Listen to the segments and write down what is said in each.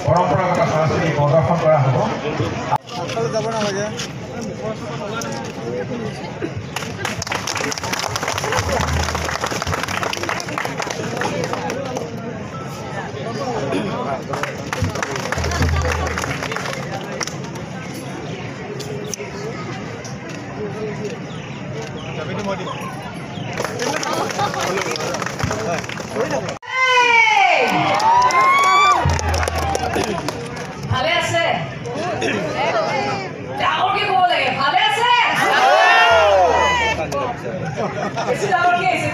পৰম্পৰাগত সংস্কৃতি প্ৰদৰ্শন কৰা হ'ব। যাব নালাগে। ভালে আছে ডাঙৰকে ক'ব লাগে ভালে আছে বেছি ডাঙৰকে আহিছে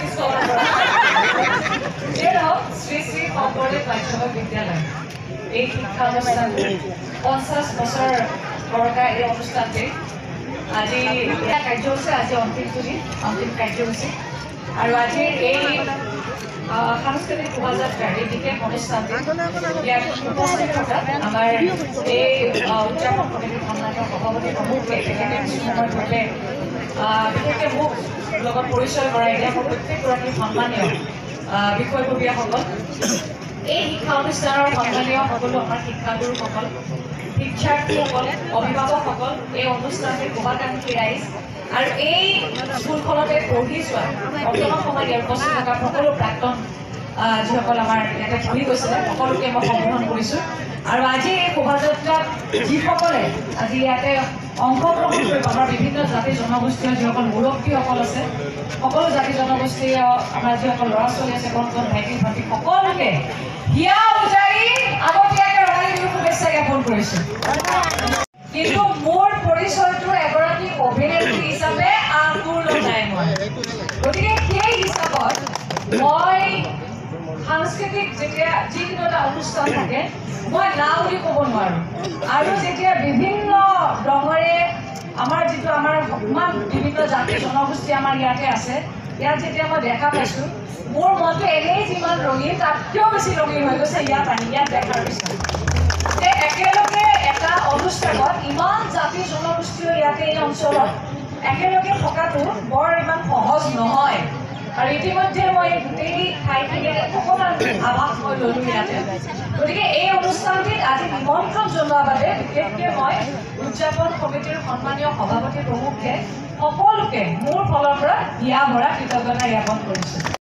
শ্ৰী শ্ৰী শংকৰদেৱ মাধ্যমিক বিদ্যালয় এই শিক্ষানুষ্ঠান 50 বছৰ বৰ্ষা এই অনুষ্ঠানটি আজি কাৰ্যসূচী আজি অন্তিম কাৰ্যসূচী আৰু আজিৰ এই সাংস্কৃতিক শোভাযাত্ৰাৰ এই বিশেষ অনুষ্ঠানটি ইয়াত উপস্থিত থকা আমাৰ এই উদযাপন কমিটিৰ সন্মানীয় সভাপতি প্ৰমুখে তেখেতে কিছু সময় পূৰ্বে বিশেষকৈ মোক লগত পৰিচয় কৰাই দিয়া মোৰ প্ৰত্যেকগৰাকী সন্মানীয় বিষয়ববীয়াসকল এই শিক্ষা অনুষ্ঠানৰ সন্মানীয় সকলো আমাৰ শিক্ষাগুৰুসকল শিক্ষাৰ্থীসকল অভিভাৱকসকল এই অনুষ্ঠানটিৰ শুভাকাংক্ষী ৰাইজ আৰু এই স্কুলখনতে পঢ়ি যোৱা বৰ্তমান সময়ত ইয়াৰ উপস্থিত থকা সকলো প্ৰাক্তন যিসকল আমাৰ ইয়াতে পঢ়ি গৈছিলে সকলোকে মই সম্বোধন কৰিছোঁ আৰু আজি এই শোভাযাত্ৰাত যিসকলে আজি ইয়াতে অংশগ্ৰহণ কৰিব আমাৰ বিভিন্ন জাতি জনগোষ্ঠীয় যিসকল মুৰব্বীসকল আছে সকলো জাতি জনগোষ্ঠীয় আমাৰ যিসকল ল'ৰা ছোৱালী আছে কণ কণ ভাইটি ভণ্টি সকলোকে হিয়া উজাৰি আগতীয়াকৈ ৰঙালী বিহুৰ শুভেচ্ছা জ্ঞাপন কৰিছোঁ। কিন্তু মোৰ পৰিচয়টো এগৰাকী অভিনেত্ৰী হিচাপে আঁতোৰ নাই মই গতিকে সেই হিচাপত মই সাংস্কৃতিক যেতিয়া যিকোনো এটা অনুষ্ঠান থাকে মই না বুলি ক'ব নোৱাৰোঁ আৰু যেতিয়া বিভিন্ন ৰঙৰে আমাৰ যিটো আমাৰ ইমান বিভিন্ন জাতি জনগোষ্ঠী আমাৰ ইয়াতে আছে ইয়াত যেতিয়া মই দেখা পাইছোঁ মোৰ মনটো এনেই যিমান ৰঙীন তাতকৈও বেছি ৰঙীন হৈ গৈছে ইয়াত আহি ইয়াত দেখাৰ পিছত যে একেলগে এটা অনুষ্ঠানত ইমান জাতি জনগোষ্ঠীয় ইয়াতে এই অঞ্চলত একেলগে থকাটো বৰ ইমান সহজ নহয় আৰু ইতিমধ্যে মই গোটেই ঠাইখিনিৰ অকণমান আভাস মই ল'লোঁ ইয়াতে গতিকে এই অনুষ্ঠানটিত আজি নিমন্ত্ৰণ জনোৱাৰ বাবে বিশেষকৈ মই উদযাপন কমিটিৰ সন্মানীয় সভাপতি প্ৰমুখে সকলোকে মোৰ ফালৰ পৰা হিয়া ভৰা কৃতজ্ঞতা জ্ঞাপন কৰিছোঁ।